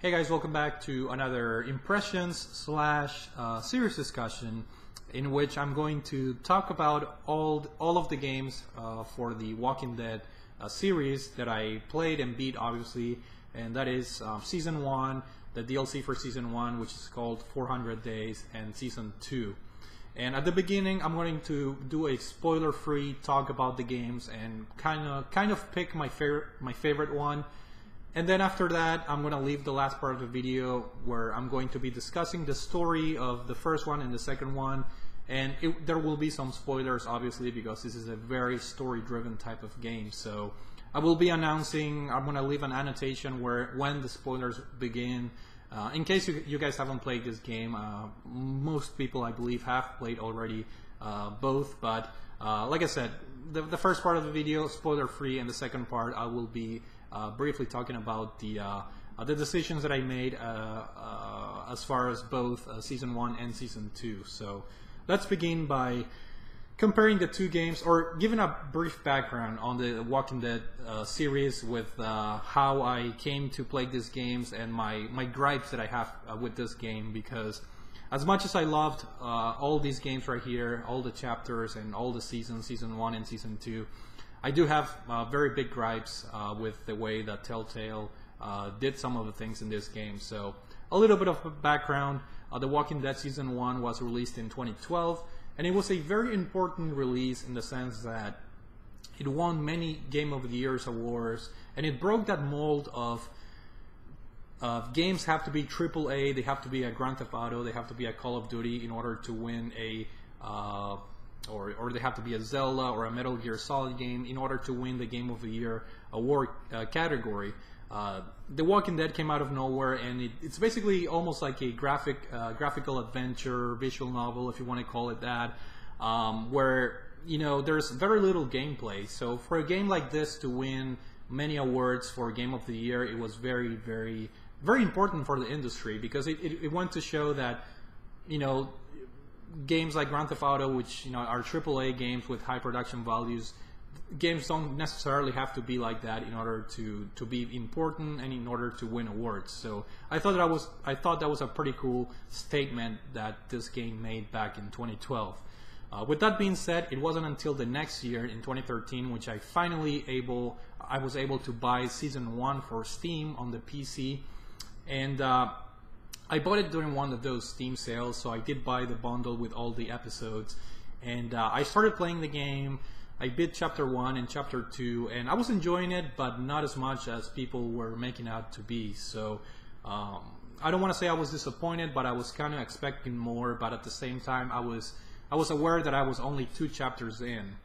Hey guys, welcome back to another impressions slash series discussion in which I'm going to talk about all of the games for the Walking Dead series that I played and beat, obviously, and that is Season 1, the DLC for Season 1, which is called 400 Days, and Season 2. And at the beginning, I'm going to do a spoiler-free talk about the games and kind of pick my favorite one. And then after that, I'm going to leave the last part of the video where I'm going to be discussing the story of the first one and the second one. And there will be some spoilers, obviously, because this is a very story-driven type of game. So I will be announcing, I'm going to leave an annotation when the spoilers begin. In case you guys haven't played this game, most people, I believe, have played already both. But like I said, the first part of the video, spoiler-free, and the second part, I will be briefly talking about the decisions that I made as far as both Season 1 and Season 2. So let's begin by comparing the two games, or giving a brief background on the Walking Dead series with how I came to play these games and my gripes that I have with this game, because as much as I loved all these games right here, all the chapters and all the seasons, Season 1 and Season 2, I do have very big gripes with the way that Telltale did some of the things in this game. So a little bit of background. The Walking Dead Season 1 was released in 2012, and it was a very important release in the sense that it won many Game of the Year awards, and it broke that mold of games have to be AAA, they have to be a Grand Theft Auto, they have to be a Call of Duty in order to win a or they have to be a Zelda or a Metal Gear Solid game in order to win the Game of the Year award category. The Walking Dead came out of nowhere, and it's basically almost like a graphical adventure, visual novel, if you want to call it that, where there's very little gameplay. So for a game like this to win many awards for Game of the Year, it was very, very, very important for the industry, because it went to show that games like Grand Theft Auto, which are AAA games with high production values, games don't necessarily have to be like that in order to be important and in order to win awards. So I thought that was a pretty cool statement that this game made back in 2012. With that being said, it wasn't until the next year in 2013 which I was able to buy Season 1 for Steam on the PC, and I bought it during one of those Steam sales, so I did buy the bundle with all the episodes, and I started playing the game. I beat Chapter 1 and Chapter 2, and I was enjoying it, but not as much as people were making out to be. So I don't want to say I was disappointed, but I was kind of expecting more, but at the same time I was aware that I was only 2 chapters in.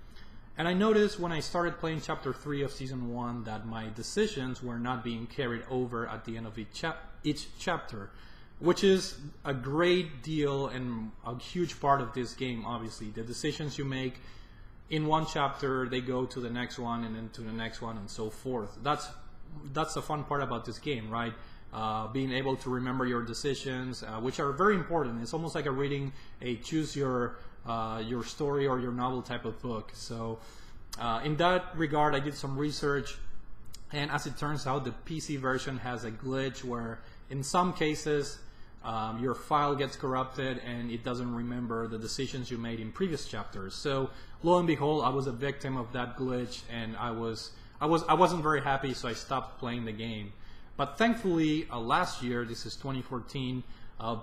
And I noticed when I started playing Chapter 3 of Season 1 that my decisions were not being carried over at the end of each chapter, which is a great deal and a huge part of this game. Obviously, the decisions you make in one chapter, they go to the next one and then to the next one and so forth. That's the fun part about this game, right? Being able to remember your decisions, which are very important. It's almost like reading a choose your story or your novel type of book. So in that regard, I did some research, and as it turns out, the PC version has a glitch where in some cases your file gets corrupted and it doesn't remember the decisions you made in previous chapters. So lo and behold, I was a victim of that glitch, and I wasn't very happy, so I stopped playing the game. But thankfully, last year, this is 2014,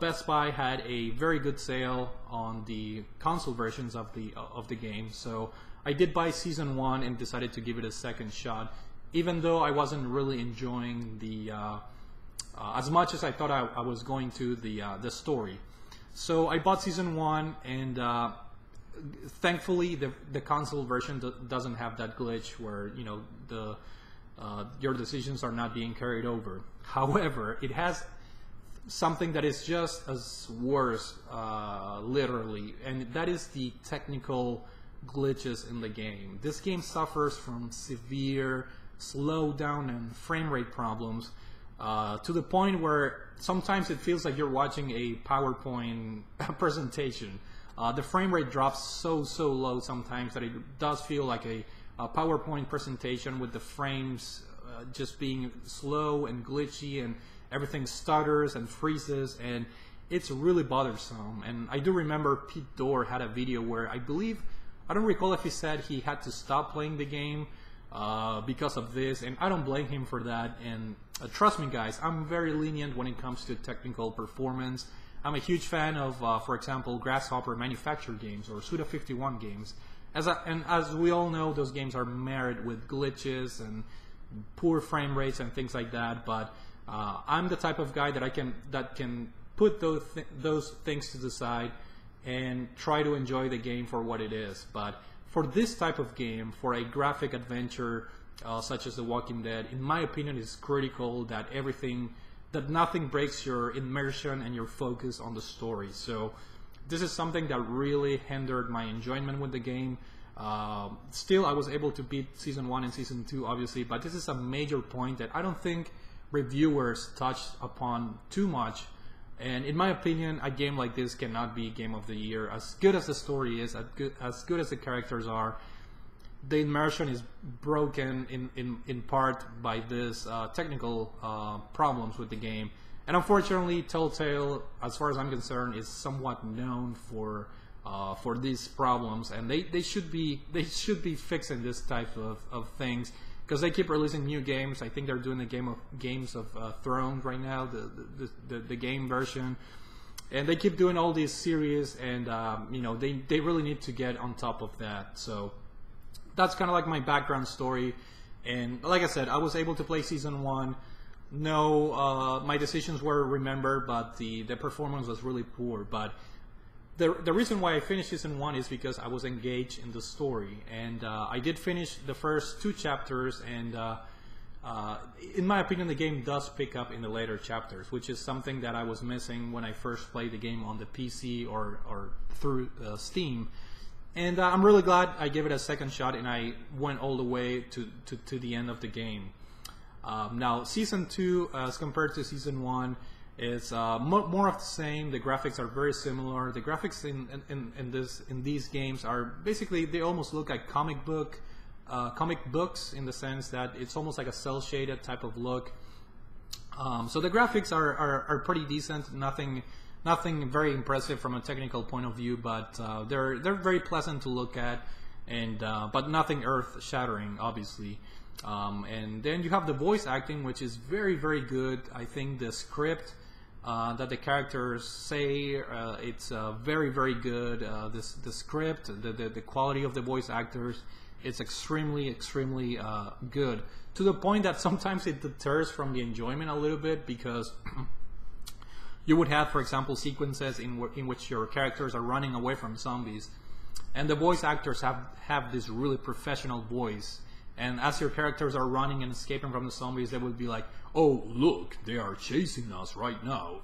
Best Buy had a very good sale on the console versions of the game. So I did buy Season 1 and decided to give it a second shot, even though I wasn't really enjoying the as much as I thought I was going to the story. So I bought Season 1, and thankfully the console version doesn't have that glitch where your decisions are not being carried over. However, it has something that is just as worse, literally, and that is the technical glitches in the game. This game suffers from severe slowdown and frame rate problems, to the point where sometimes it feels like you're watching a PowerPoint presentation. The frame rate drops so low sometimes that it does feel like a PowerPoint presentation, with the frames just being slow and glitchy, everything stutters and freezes, and it's really bothersome. And I do remember Pete Dorr had a video where I don't recall if he said he had to stop playing the game because of this, and I don't blame him for that. And trust me guys, I'm very lenient when it comes to technical performance. I'm a huge fan of, for example, Grasshopper manufactured games or Suda51 games. And as we all know, those games are marred with glitches and poor frame rates and things like that. But I'm the type of guy that can put those things to the side and try to enjoy the game for what it is. But for this type of game, for a graphic adventure such as The Walking Dead, in my opinion, it's critical that nothing breaks your immersion and your focus on the story. So this is something that really hindered my enjoyment with the game. Still, I was able to beat Season 1 and Season 2, obviously, but this is a major point that I don't think reviewers touched upon too much. And in my opinion, a game like this cannot be Game of the Year. As good as the story is, as good as the characters are, the immersion is broken in part by this technical problems with the game. And unfortunately, Telltale, as far as I'm concerned, is somewhat known for these problems, and they should be fixing this type of things, because they keep releasing new games. I think they're doing the Games of Thrones right now, the game version, and they keep doing all these series, and they really need to get on top of that. So that's kind of like my background story. And like I said, I was able to play Season 1. No, my decisions were remembered, but the performance was really poor. But the reason why I finished Season 1 is because I was engaged in the story. And I did finish the first 2 chapters, and in my opinion, the game does pick up in the later chapters, which is something that I was missing when I first played the game on the PC or through Steam. And I'm really glad I gave it a second shot and I went all the way to the end of the game. Now, Season 2, as compared to Season 1, is more of the same. The graphics are very similar. The graphics in these games are basically, they almost look like comic books, in the sense that it's almost like a cel-shaded type of look. So the graphics are pretty decent. Nothing very impressive from a technical point of view, but they're very pleasant to look at, and but nothing earth-shattering, obviously. And then you have the voice acting, which is very, very good. I think the script that the characters say, it's very, very good. The script, the quality of the voice actors, it's extremely, extremely good, to the point that sometimes it deters from the enjoyment a little bit, because you would have, for example, sequences in which your characters are running away from zombies, and the voice actors have this really professional voice. And as your characters are running and escaping from the zombies, they would be like, "Oh, look, they are chasing us right now."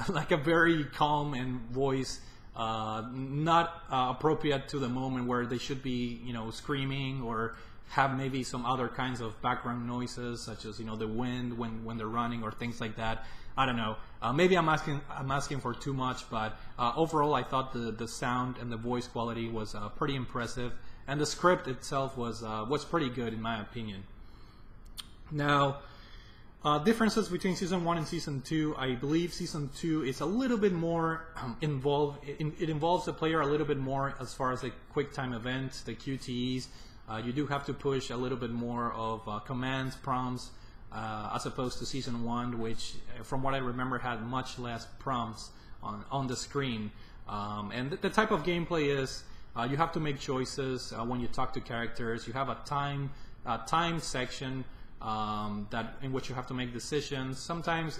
Like a very calm and voice, not appropriate to the moment where they should be, screaming, or have maybe some other kinds of background noises, such as, the wind when they're running, or things like that. I don't know. Maybe I'm asking for too much, but overall, I thought the sound and the voice quality was pretty impressive. And the script itself was pretty good, in my opinion. Now, differences between Season 1 and Season 2. I believe Season 2 is a little bit more involved. It involves the player a little bit more as far as the quick time events, the QTEs. You do have to push a little bit more of commands, prompts, as opposed to Season 1, which, from what I remember, had much less prompts on the screen. And the type of gameplay is, you have to make choices when you talk to characters. You have a time section in which you have to make decisions. Sometimes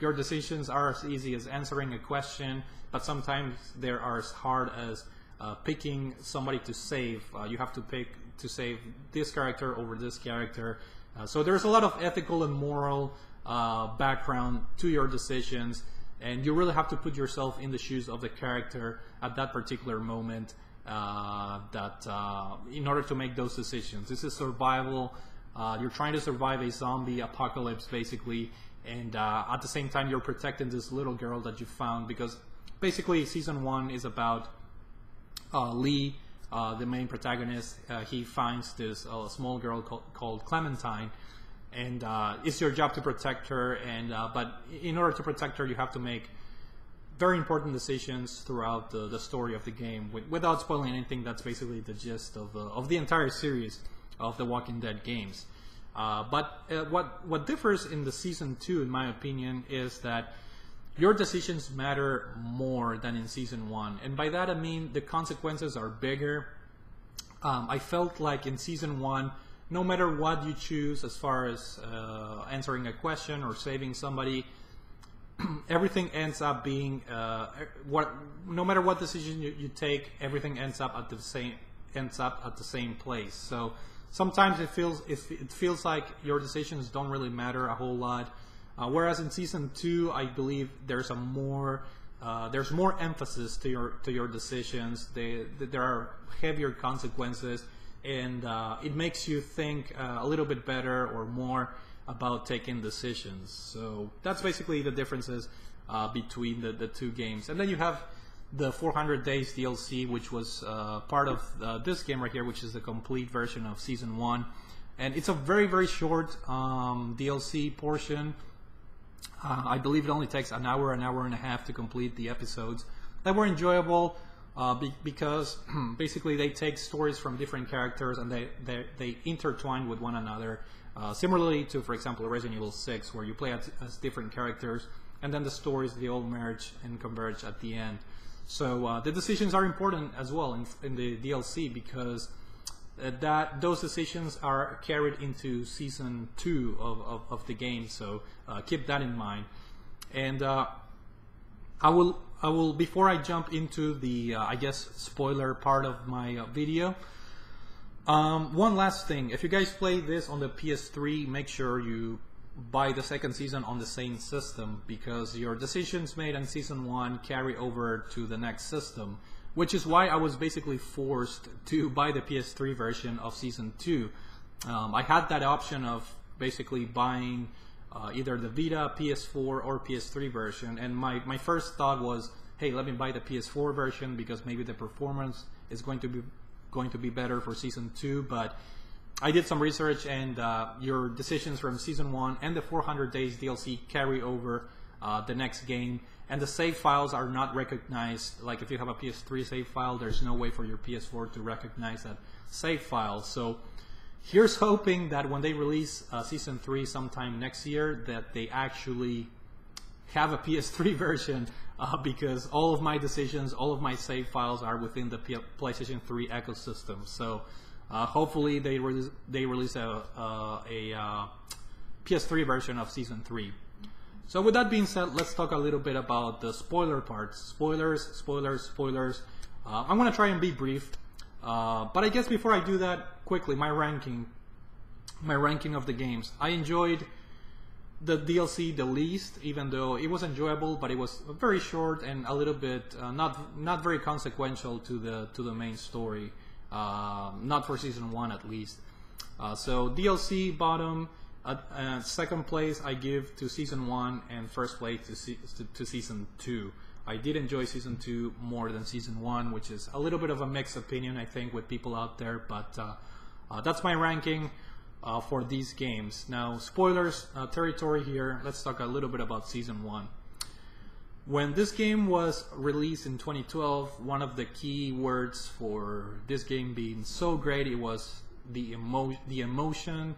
your decisions are as easy as answering a question, but sometimes they are as hard as picking somebody to save. You have to pick to save this character over this character. So there's a lot of ethical and moral background to your decisions, and you really have to put yourself in the shoes of the character at that particular moment. In order to make those decisions. This is survival. You're trying to survive a zombie apocalypse, basically, and at the same time you're protecting this little girl that you found, because basically Season 1 is about Lee, the main protagonist. He finds this small girl called Clementine, and it's your job to protect her. And but in order to protect her, you have to make very important decisions throughout the story of the game. Without spoiling anything, that's basically the gist of the entire series of the Walking Dead games. But what differs in the season 2, in my opinion, is that your decisions matter more than in season 1, and by that I mean the consequences are bigger. I felt like in season 1, no matter what you choose as far as answering a question or saving somebody, everything ends up being no matter what decision you take, everything ends up at the same place. So sometimes it feels like your decisions don't really matter a whole lot. Whereas in season 2, I believe there's more emphasis to your decisions. There are heavier consequences, and it makes you think a little bit better or more about taking decisions. So that's basically the differences between the two games. And then you have the 400 Days DLC, which was part of this game right here, which is the complete version of season 1. And it's a very, very short DLC portion. I believe it only takes an hour and a half to complete the episodes. That were enjoyable because basically they take stories from different characters and they intertwine with one another. Similarly to, for example, Resident Evil 6, where you play as different characters, and then the stories, they all merge and converge at the end. So the decisions are important as well in the DLC, because those decisions are carried into season 2 of the game. So keep that in mind. And I will before I jump into the I guess spoiler part of my video. One last thing, if you guys play this on the PS3, make sure you buy the second season on the same system, because your decisions made in season 1 carry over to the next system, which is why I was basically forced to buy the PS3 version of season 2. I had that option of basically buying either the Vita, PS4, or PS3 version, and my first thought was, hey, let me buy the PS4 version because maybe the performance is going to be better for season 2. But I did some research, and your decisions from season 1 and the 400 Days DLC carry over the next game, and the save files are not recognized. Like if you have a PS3 save file, there's no way for your PS4 to recognize that save file. So here's hoping that when they release season 3 sometime next year, that they actually have a PS3 version, because all of my decisions, all of my save files are within the PlayStation 3 ecosystem. So hopefully they release a PS3 version of season 3. So with that being said, let's talk a little bit about the spoiler parts. Spoilers. I'm going to try and be brief. But I guess before I do that, quickly, my ranking of the games. I enjoyed the DLC the least, even though it was enjoyable, but it was very short and a little bit not very consequential to the main story. Not for season 1 at least. So DLC bottom. Second place I give to season 1, and first place to season 2. I did enjoy season 2 more than season 1, which is a little bit of a mixed opinion, I think, with people out there, but that's my ranking for these games. Now, spoilers territory here. Let's talk a little bit about season 1. When this game was released in 2012, one of the key words for this game being so great, it was the emotion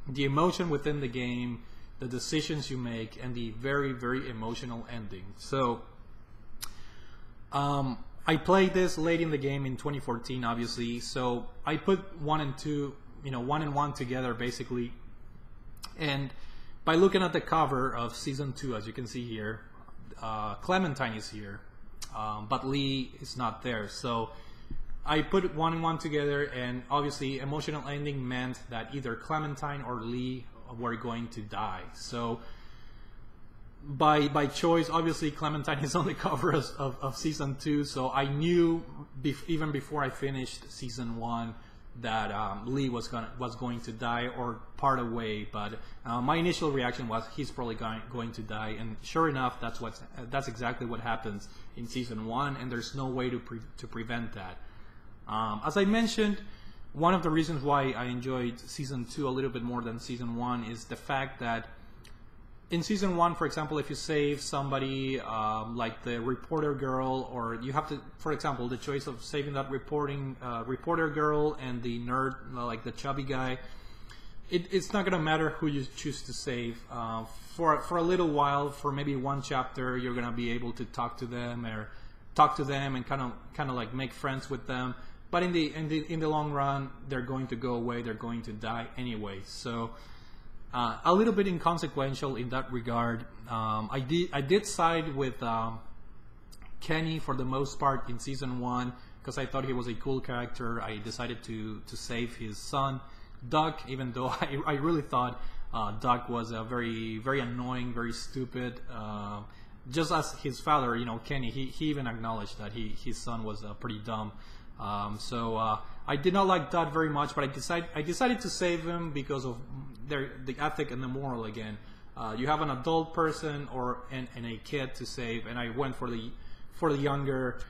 the emotion within the game, the decisions you make, and the very, very emotional ending. So I played this late in the game in 2014, obviously. So I put 1 and 2, 1 and 1 together basically. And by looking at the cover of season 2, as you can see here, Clementine is here, but Lee is not there. So I put 1 and 1 together, and obviously emotional ending meant that either Clementine or Lee were going to die. So by choice, obviously Clementine is on the cover of season 2, so I knew even before I finished season 1 that Lee was going to die or part away. But my initial reaction was he's probably going to die, and sure enough, that's exactly what happens in season 1, and there's no way to prevent that. As I mentioned, one of the reasons why I enjoyed season 2 a little bit more than season 1 is the fact that in season 1, for example, if you save somebody like the reporter girl, or you have to, for example, the choice of saving that reporter girl and the nerd, like the chubby guy, it's not going to matter who you choose to save. For a little while, for maybe one chapter, you're going to be able to talk to them and kind of like make friends with them. But in the long run, they're going to go away. They're going to die anyway. So a little bit inconsequential in that regard. I did side with Kenny for the most part in season 1 because I thought he was a cool character. I decided to save his son, Doug, even though I really thought Doug was very very annoying, very stupid. Just as his father, Kenny, he even acknowledged that his son was pretty dumb. So I did not like Doug very much, but I decided to save him because of the ethic and the moral again. You have an adult person and a kid to save, and I went for the younger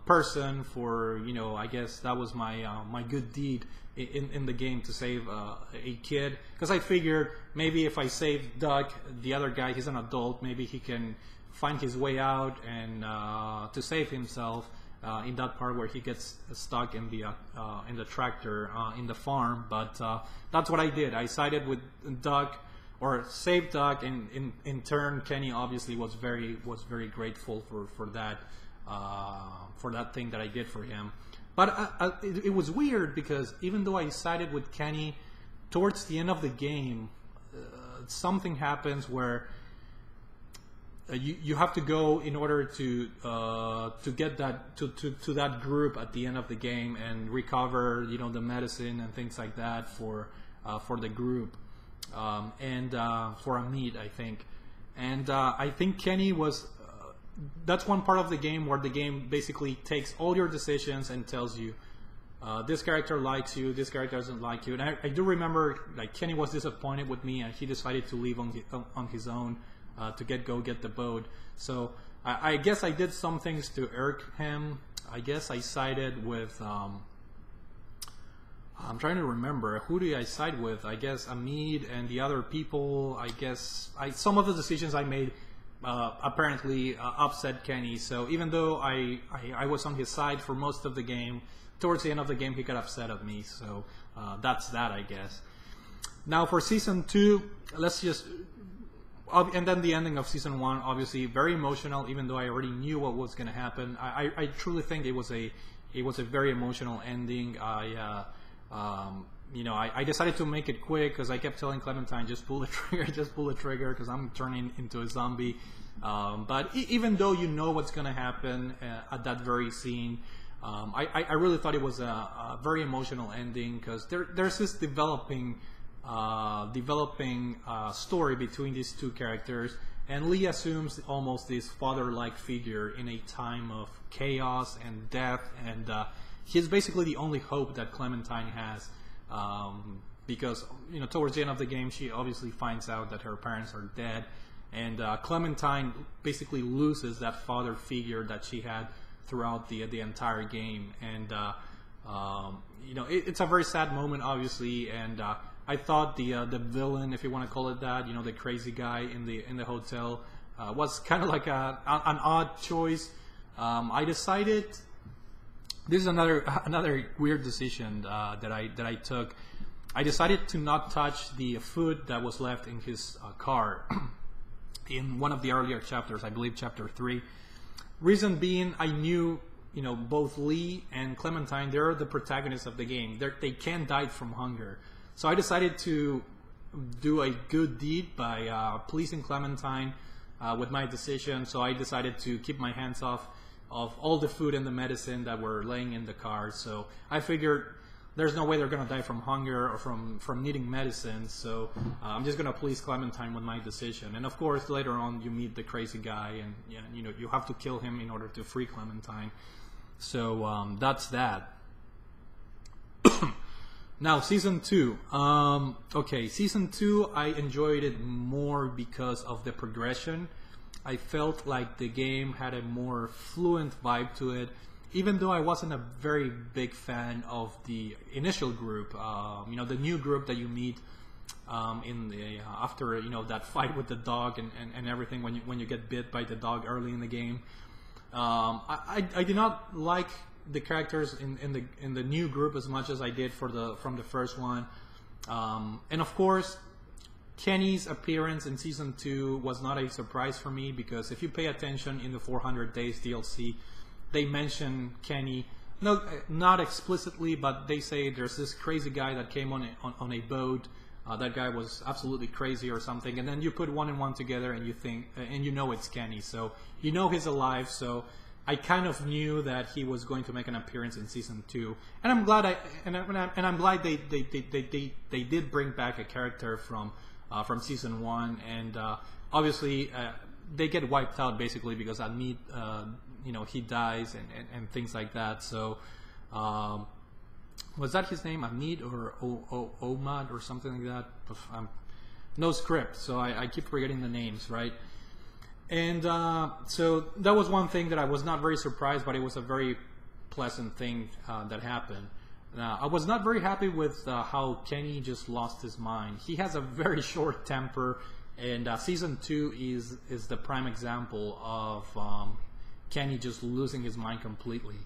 person. I guess that was my good deed in the game, to save a kid, because I figured maybe if I save Doug, the other guy, he's an adult, maybe he can find his way out and to save himself in that part where he gets stuck in the tractor in the farm. But that's what I did. I sided with Doug, or saved Doug, and in turn Kenny obviously was very grateful for that thing that I did for him. But it was weird because even though I sided with Kenny, towards the end of the game, something happens where you have to go in order to get that to that group at the end of the game and recover the medicine and things like that for the group, and for Amit, I think. And I think Kenny was. That's one part of the game where the game basically takes all your decisions and tells you this character likes you, this character doesn't like you. And I do remember, like, Kenny was disappointed with me and he decided to leave on his own to go get the boat. So I guess I did some things to irk him. I guess I sided with I'm trying to remember, who did I side with? I guess Amit and the other people. I guess some of the decisions I made apparently upset Kenny. So even though I was on his side for most of the game, towards the end of the game he got upset at me. So that's that, I guess. Now for season 2, let's just and then the ending of season 1, obviously very emotional. Even though I already knew what was going to happen, I truly think it was a very emotional ending. I decided to make it quick because I kept telling Clementine, just pull the trigger, because I'm turning into a zombie. But even though you know what's going to happen at that very scene, I really thought it was a very emotional ending, because there's this developing story between these two characters, and Lee assumes almost this father-like figure in a time of chaos and death, and he's basically the only hope that Clementine has. Because towards the end of the game, she obviously finds out that her parents are dead, and Clementine basically loses that father figure that she had throughout the entire game. And it's a very sad moment, obviously. And I thought the villain, if you want to call it that, the crazy guy in the hotel, was kind of like an odd choice. I decided. This is another weird decision that I took. I decided to not touch the food that was left in his car in one of the earlier chapters, I believe chapter 3. Reason being, I knew both Lee and Clementine, they're the protagonists of the game. They can't die from hunger. So I decided to do a good deed by pleasing Clementine with my decision. So I decided to keep my hands off of all the food and the medicine that were laying in the car. So I figured there's no way they're going to die from hunger or from needing medicine. So I'm just going to please Clementine with my decision. And of course, later on, you meet the crazy guy, and you have to kill him in order to free Clementine. So that's that. Now, season 2. Okay, season 2, I enjoyed it more because of the progression. I felt like the game had a more fluent vibe to it. even though I wasn't a very big fan of the initial group, the new group that you meet in the after that fight with the dog and everything when you get bit by the dog early in the game, I did not like the characters in the new group as much as I did from the first one, and of course, Kenny's appearance in Season 2 was not a surprise for me, because if you pay attention in the 400 Days DLC, they mention Kenny, no, not explicitly, but they say there's this crazy guy that came on a boat. That guy was absolutely crazy or something, and then you put one and one together and you think, and you know it's Kenny, so you know he's alive. So I kind of knew that he was going to make an appearance in Season 2, and I'm glad I'm glad they did bring back a character from Season 1, and obviously they get wiped out basically because Amit, he dies and things like that. So was that his name, Amit or Omad or something like that? No script, so I keep forgetting the names, right? And so that was one thing that I was not very surprised, but it was a very pleasant thing that happened. I was not very happy with how Kenny just lost his mind. He has a very short temper, and Season 2 is the prime example of Kenny just losing his mind completely.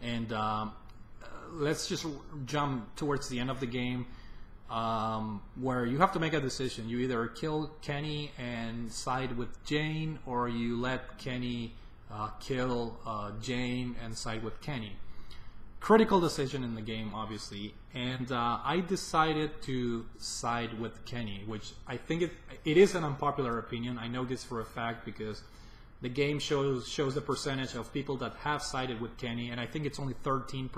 And let's just jump towards the end of the game, where you have to make a decision. You either kill Kenny and side with Jane, or you let Kenny kill Jane and side with Kenny. Critical decision in the game, obviously, and I decided to side with Kenny, which I think it is an unpopular opinion. I know this for a fact because the game shows the percentage of people that have sided with Kenny, and I think it's only 13%,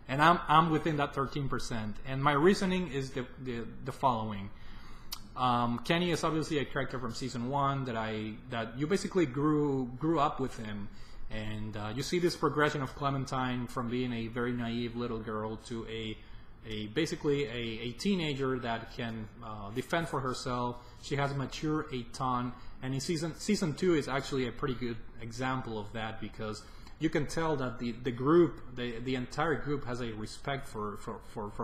and I'm within that 13%. And my reasoning is the following: Kenny is obviously a character from Season 1 that you basically grew up with him. And you see this progression of Clementine from being a very naive little girl to basically a teenager that can defend for herself. She has matured a ton, and in season 2 is actually a pretty good example of that, because you can tell that the entire group has a respect for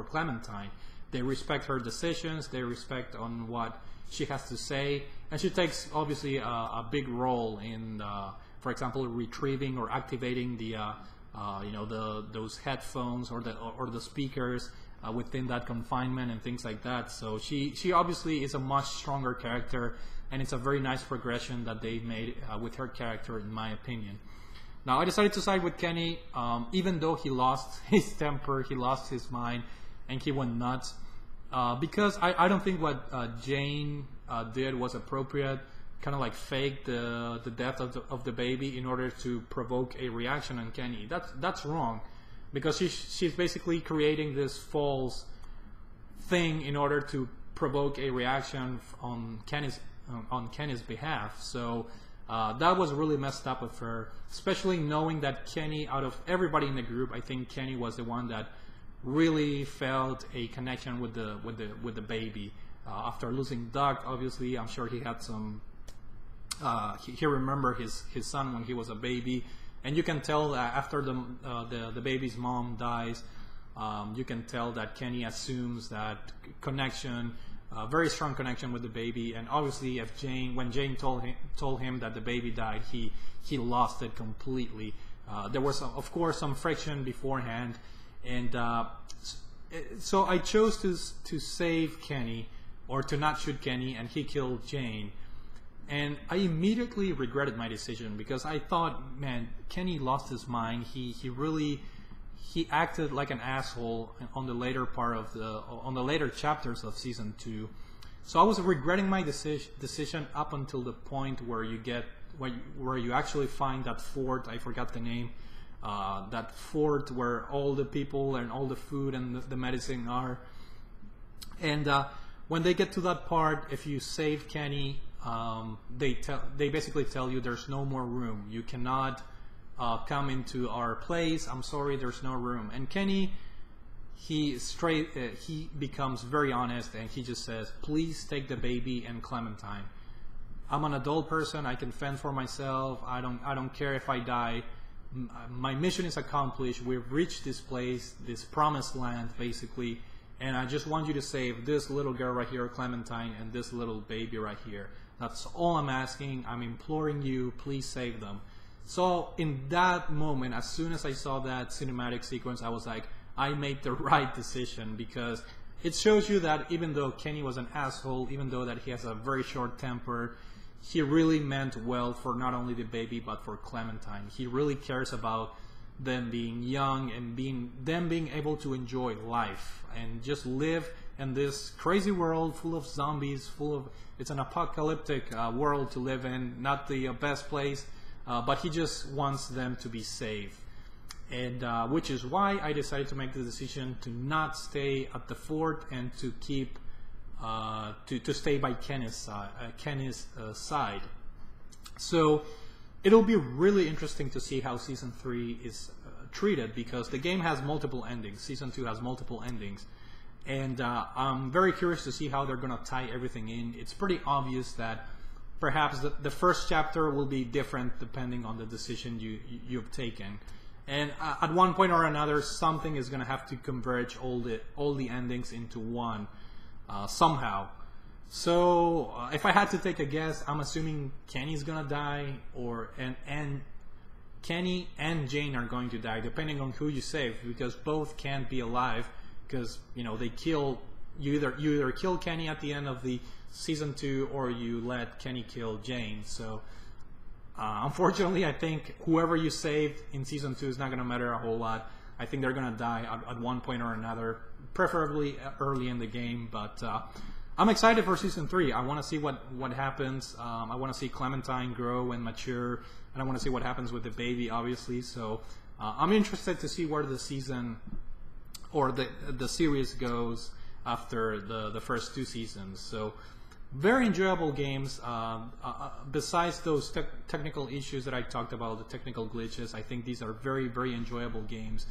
Clementine. They respect her decisions. They respect on what she has to say, and she takes obviously a big role in. For example, retrieving or activating those headphones or the speakers within that confinement and things like that. So she obviously is a much stronger character, and it's a very nice progression that they made with her character, in my opinion. Now, I decided to side with Kenny, even though he lost his temper, he lost his mind, and he went nuts, because I don't think what Jane did was appropriate. Kind of like fake the death of the baby in order to provoke a reaction on Kenny. That's wrong, because she's basically creating this false thing in order to provoke a reaction on Kenny's behalf. So that was really messed up of her, especially knowing that Kenny, out of everybody in the group, I think Kenny was the one that really felt a connection with the baby. After losing Doug, obviously, I'm sure he had some. He remembered his son when he was a baby, and you can tell that after the baby's mom dies, you can tell that Kenny assumes that connection, very strong connection with the baby. And obviously, when Jane told him that the baby died, he lost it completely. There was of course some friction beforehand, and so I chose to save Kenny, or to not shoot Kenny, and he killed Jane. And I immediately regretted my decision, because I thought, man, Kenny lost his mind. He acted like an asshole on the later chapters of Season 2. So I was regretting my decision up until the point where you actually find that fort. I forgot the name. That fort where all the people and all the food and the medicine are. And when they get to that part, if you save Kenny, they basically tell you there's no more room. You cannot come into our place. I'm sorry, there's no room. And Kenny, he becomes very honest, and he just says, "Please take the baby and Clementine. I'm an adult person. I can fend for myself. I don't care if I die, my mission is accomplished. We've reached this place, this promised land, basically, and I just want you to save this little girl right here, Clementine, and this little baby right here. That's all I'm asking. I'm imploring you, please save them. So in that moment, as soon as I saw that cinematic sequence, I was like, I made the right decision, because it shows you that even though Kenny was an asshole, even though that he has a very short temper, he really meant well for not only the baby but for Clementine. He really cares about them being young and them being able to enjoy life and just live in this crazy world full of zombies, it's an apocalyptic world to live in, not the best place, but he just wants them to be safe. And which is why I decided to make the decision to not stay at the fort and to keep to stay by Kenny's side. So it'll be really interesting to see how Season 3 is treated, because the game has multiple endings. Season 2 has multiple endings. And I'm very curious to see how they're going to tie everything in. It's pretty obvious that perhaps the first chapter will be different depending on the decision you've taken. And at one point or another, something is going to have to converge all the endings into one. Somehow. So if I had to take a guess, I'm assuming Kenny's gonna die, and Kenny and Jane are going to die, depending on who you save, because both can't be alive, because they kill you either kill Kenny at the end of the Season 2 or you let Kenny kill Jane. So unfortunately, I think whoever you saved in Season 2 is not gonna matter a whole lot. I think they're gonna die at one point or another, preferably early in the game. But I'm excited for Season 3. I want to see what happens. I want to see Clementine grow and mature, and I want to see what happens with the baby, obviously. So I'm interested to see where the season or the series goes after the first 2 seasons. So very enjoyable games. Besides those technical issues that I talked about, the technical glitches, I think these are very, very enjoyable games.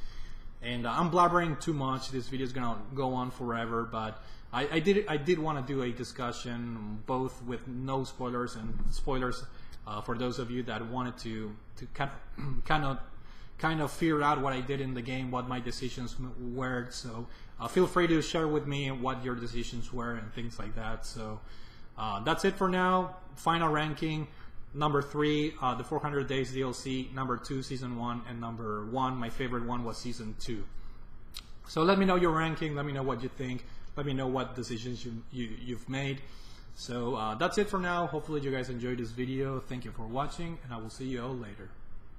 And I'm blabbering too much. This video is gonna go on forever, but I did want to do a discussion, both with no spoilers and spoilers, for those of you that wanted to kind of figure out what I did in the game, what my decisions were. So feel free to share with me what your decisions were and things like that. So that's it for now. Final ranking. Number 3, the 400 Days DLC. Number 2, Season 1. And number 1, my favorite one, was Season 2. So let me know your ranking. Let me know what you think. Let me know what decisions you've made. So that's it for now. Hopefully you guys enjoyed this video. Thank you for watching, and I will see you all later.